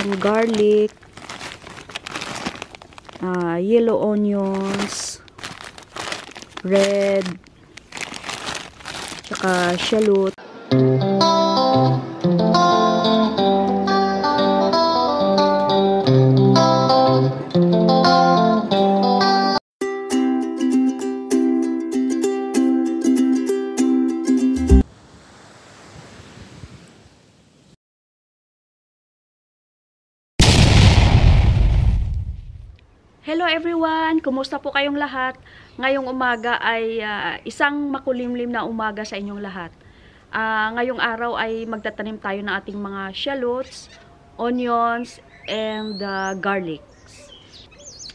yung garlic, yellow onions, red, tsaka shallot. Hello everyone! Kumusta po kayong lahat? Ngayong umaga ay isang makulimlim na umaga sa inyong lahat. Ngayong araw ay magtatanim tayo ng ating mga shallots, onions, and garlics.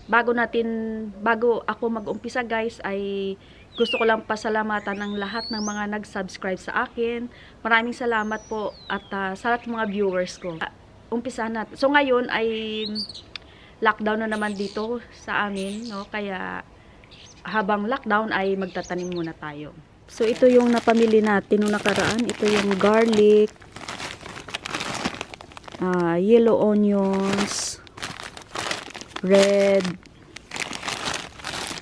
Bago ako mag-umpisa guys, ay gusto ko lang pasalamatan ng lahat ng mga nag-subscribe sa akin. Maraming salamat po at sa lahat ng mga viewers ko. Umpisa natin. So ngayon ay lockdown na naman dito sa amin, no? Kaya habang lockdown ay magtatanim muna tayo. So ito yung napamili natin nung nakaraan. Ito yung garlic, yellow onions, red,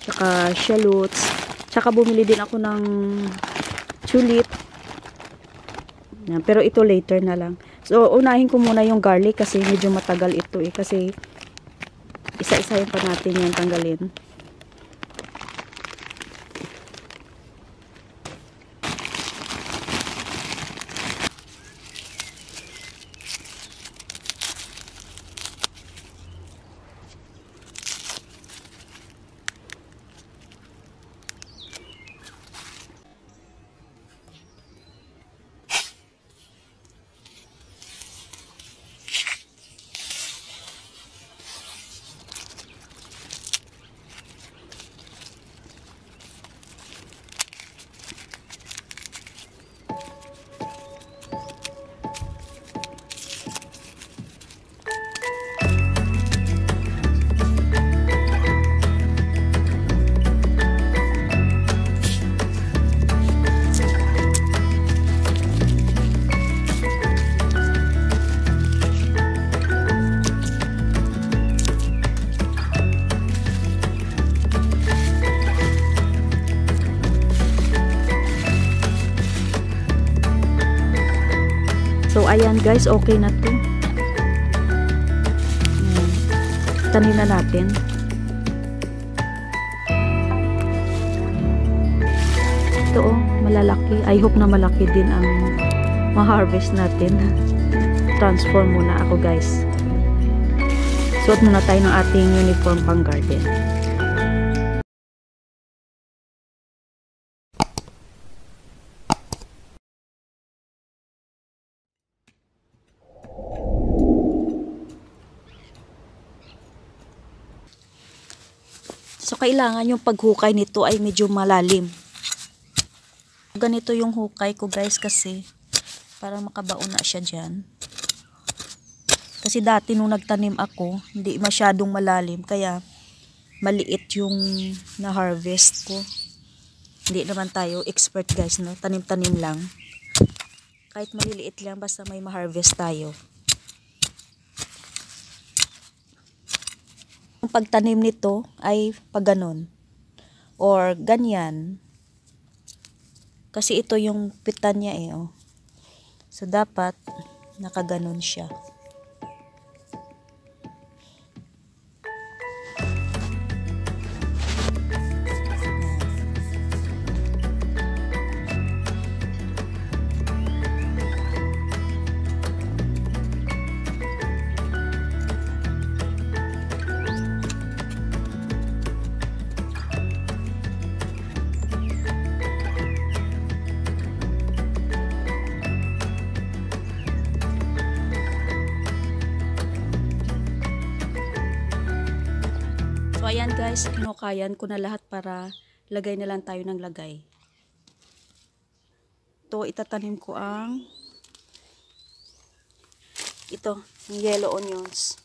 tsaka shallots. Tsaka bumili din ako ng tulip. Yan, pero ito later na lang. So unahin ko muna yung garlic kasi medyo matagal ito kasi isa-isahin pa natin yan tanggalin. So, ayan guys, okay na to. Tanim na natin. Ito malalaki. I hope na malaki din ang ma-harvest natin. Transform muna ako guys. Suot muna tayo ng ating uniform pang garden. So, kailangan yung paghukay nito ay medyo malalim. Ganito yung hukay ko guys kasi para makabaon na siya dyan. Kasi dati nung nagtanim ako, hindi masyadong malalim kaya maliit yung na-harvest ko. Hindi naman tayo expert guys, no? Tanim-tanim lang. Kahit maliliit lang basta may ma-harvest tayo. Ang pagtanim nito ay pag ganon or ganyan kasi ito yung pitan niya so dapat nakaganon siya. So, ayan guys, kinukayan ko na lahat para lagay na lang tayo ng lagay. Ito, itatanim ko ang ito, yung yellow onions.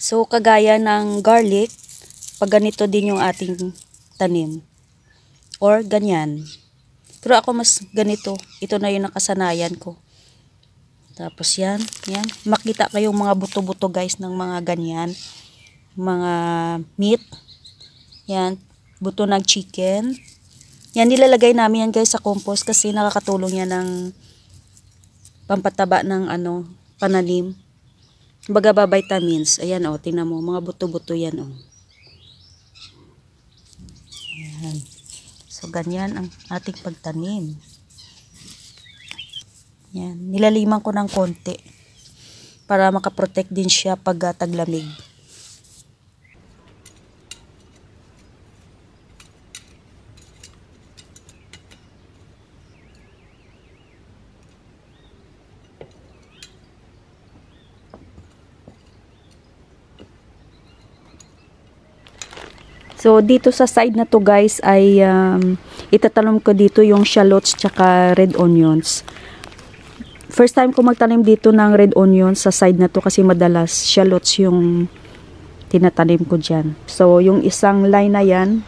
So, kagaya ng garlic, pag ganito din yung ating tanim. Or ganyan. Pero ako mas ganito. Ito na yung nakasanayan ko. Tapos yan. Makita kayong mga buto-buto guys ng mga ganyan. Mga meat. Yan. Buto ng chicken. Yan, nilalagay namin yan guys sa compost kasi nakakatulong yan ng pampataba ng pananim. Kumbaga ba vitamins. Ayan o, tingnan mo. Mga buto-buto yan o. Ayan. So, ganyan ang ating pagtanim. Yan. Nilaliman ko ng konti para makaprotect din siya pag taglamig. So, dito sa side na to guys ay itatanom ko dito yung shallots tsaka red onions. First time ko magtanim dito ng red onions sa side na to kasi madalas shallots yung tinatanim ko dyan. So, yung isang line na yan,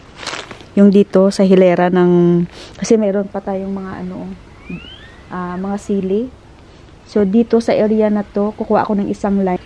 yung dito sa hilera ng, kasi meron pa tayong mga mga sili. So, dito sa area na to, kukuha ako ng isang line.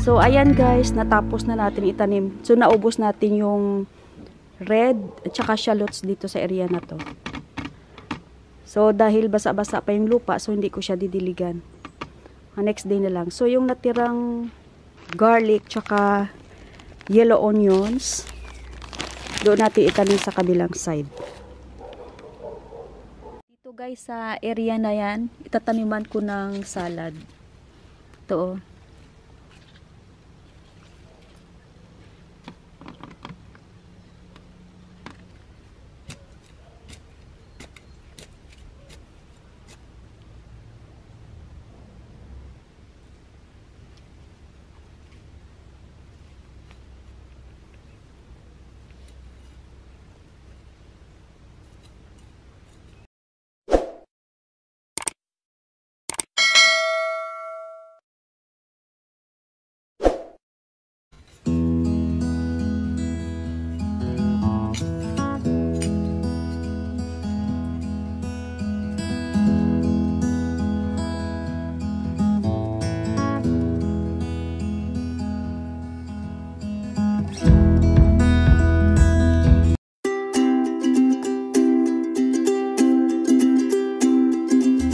So, ayan guys, natapos na natin itanim. So, naubos natin yung red at saka shallots dito sa area na to. So, dahil basa-basa pa yung lupa, so hindi ko siya didiligan. Next day na lang. So, yung natirang garlic tsaka yellow onions, doon natin itanim sa kabilang side. Dito guys, sa area na yan, itataniman ko ng salad. Ito oh.